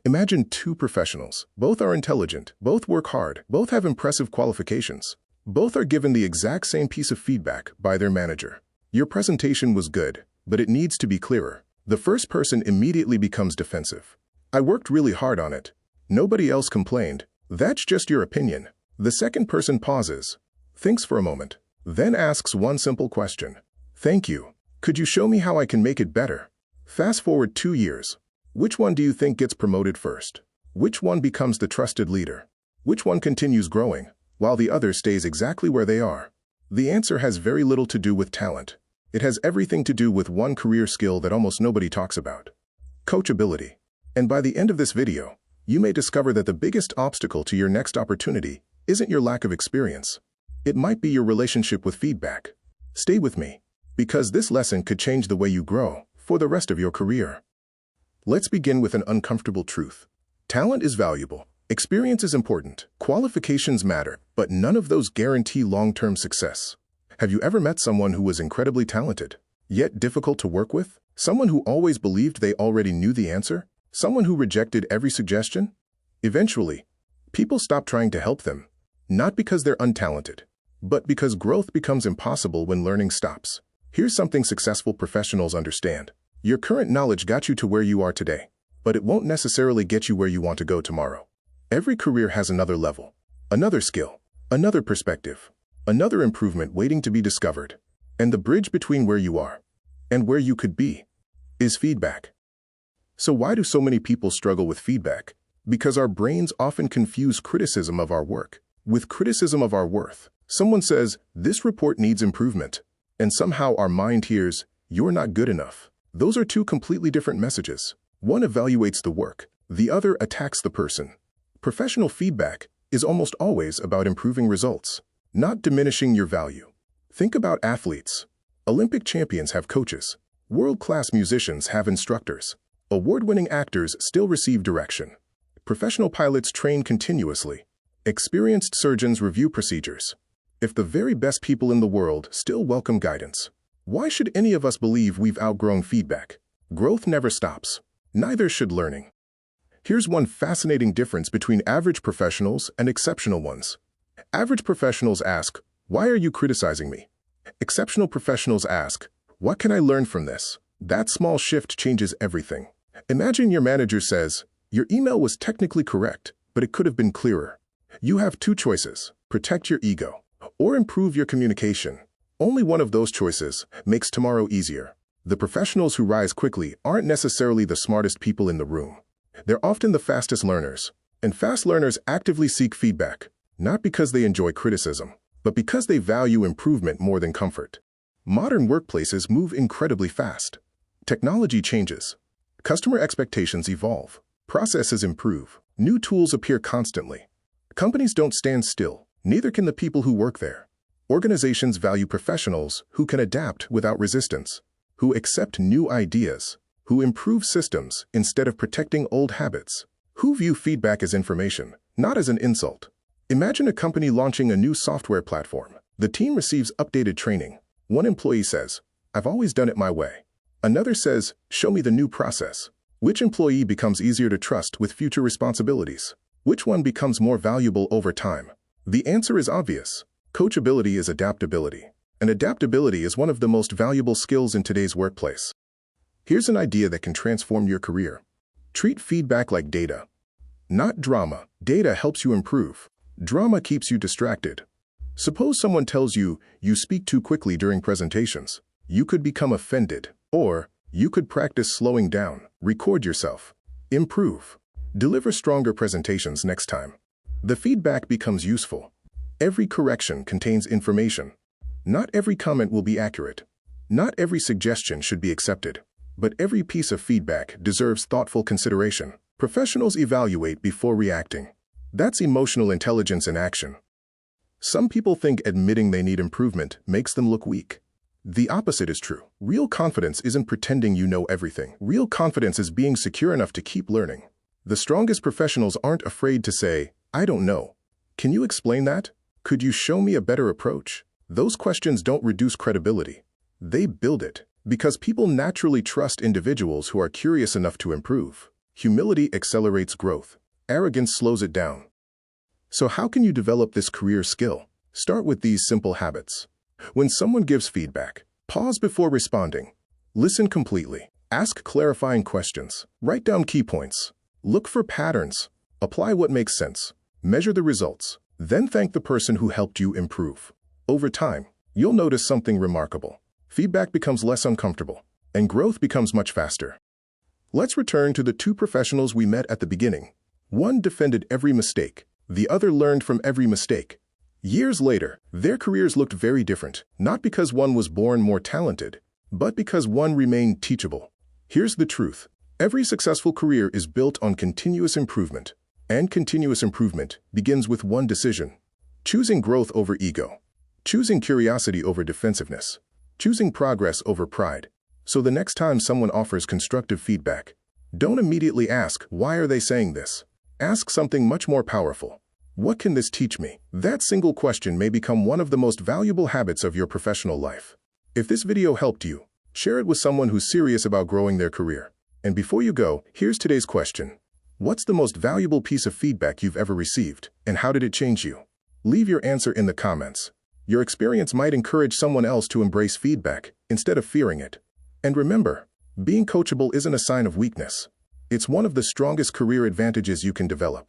Imagine two professionals. Both are intelligent, both work hard, both have impressive qualifications. Both are given the exact same piece of feedback by their manager. Your presentation was good, but it needs to be clearer. The first person immediately becomes defensive. I worked really hard on it. Nobody else complained. That's just your opinion. The second person pauses, thinks for a moment, then asks one simple question. Thank you. Could you show me how I can make it better? Fast forward 2 years. Which one do you think gets promoted first? Which one becomes the trusted leader? Which one continues growing, while the other stays exactly where they are? The answer has very little to do with talent. It has everything to do with one career skill that almost nobody talks about: coachability. And by the end of this video, you may discover that the biggest obstacle to your next opportunity isn't your lack of experience. It might be your relationship with feedback. Stay with me, because this lesson could change the way you grow for the rest of your career. Let's begin with an uncomfortable truth. Talent is valuable. Experience is important. Qualifications matter, but none of those guarantee long-term success. Have you ever met someone who was incredibly talented, yet difficult to work with? Someone who always believed they already knew the answer? Someone who rejected every suggestion? Eventually, people stop trying to help them, not because they're untalented, but because growth becomes impossible when learning stops. Here's something successful professionals understand. Your current knowledge got you to where you are today, but it won't necessarily get you where you want to go tomorrow. Every career has another level, another skill, another perspective, another improvement waiting to be discovered. And the bridge between where you are and where you could be is feedback. So why do so many people struggle with feedback? Because our brains often confuse criticism of our work with criticism of our worth. Someone says, "This report needs improvement," and somehow our mind hears, "You're not good enough." Those are two completely different messages. One evaluates the work, the other attacks the person. Professional feedback is almost always about improving results, not diminishing your value. Think about athletes. Olympic champions have coaches. World-class musicians have instructors. Award-winning actors still receive direction. Professional pilots train continuously. Experienced surgeons review procedures. If the very best people in the world still welcome guidance, why should any of us believe we've outgrown feedback? Growth never stops. Neither should learning. Here's one fascinating difference between average professionals and exceptional ones. Average professionals ask, "Why are you criticizing me?" Exceptional professionals ask, "What can I learn from this?" That small shift changes everything. Imagine your manager says, "Your email was technically correct, but it could have been clearer." You have two choices: protect your ego or improve your communication. Only one of those choices makes tomorrow easier. The professionals who rise quickly aren't necessarily the smartest people in the room. They're often the fastest learners. And fast learners actively seek feedback, not because they enjoy criticism, but because they value improvement more than comfort. Modern workplaces move incredibly fast. Technology changes. Customer expectations evolve. Processes improve. New tools appear constantly. Companies don't stand still. Neither can the people who work there. Organizations value professionals who can adapt without resistance, who accept new ideas, who improve systems instead of protecting old habits, who view feedback as information, not as an insult. Imagine a company launching a new software platform. The team receives updated training. One employee says, "I've always done it my way." Another says, "Show me the new process." Which employee becomes easier to trust with future responsibilities? Which one becomes more valuable over time? The answer is obvious. Coachability is adaptability. And adaptability is one of the most valuable skills in today's workplace. Here's an idea that can transform your career. Treat feedback like data, not drama. Data helps you improve. Drama keeps you distracted. Suppose someone tells you, "You speak too quickly during presentations." You could become offended. Or, you could practice slowing down. Record yourself. Improve. Deliver stronger presentations next time. The feedback becomes useful. Every correction contains information. Not every comment will be accurate. Not every suggestion should be accepted. But every piece of feedback deserves thoughtful consideration. Professionals evaluate before reacting. That's emotional intelligence in action. Some people think admitting they need improvement makes them look weak. The opposite is true. Real confidence isn't pretending you know everything. Real confidence is being secure enough to keep learning. The strongest professionals aren't afraid to say, "I don't know. Can you explain that? Could you show me a better approach?" Those questions don't reduce credibility. They build it, because people naturally trust individuals who are curious enough to improve. Humility accelerates growth. Arrogance slows it down. So how can you develop this career skill? Start with these simple habits. When someone gives feedback, pause before responding. Listen completely. Ask clarifying questions. Write down key points. Look for patterns. Apply what makes sense. Measure the results. Then thank the person who helped you improve. Over time, you'll notice something remarkable. Feedback becomes less uncomfortable, and growth becomes much faster. Let's return to the two professionals we met at the beginning. One defended every mistake. The other learned from every mistake. Years later, their careers looked very different, not because one was born more talented, but because one remained teachable. Here's the truth. Every successful career is built on continuous improvement, and continuous improvement begins with one decision: choosing growth over ego, choosing curiosity over defensiveness, choosing progress over pride. So the next time someone offers constructive feedback, don't immediately ask, "Why are they saying this?" Ask something much more powerful. What can this teach me? That single question may become one of the most valuable habits of your professional life. If this video helped you, share it with someone who's serious about growing their career. And before you go, here's today's question. What's the most valuable piece of feedback you've ever received, and how did it change you? Leave your answer in the comments. Your experience might encourage someone else to embrace feedback instead of fearing it. And remember, being coachable isn't a sign of weakness. It's one of the strongest career advantages you can develop.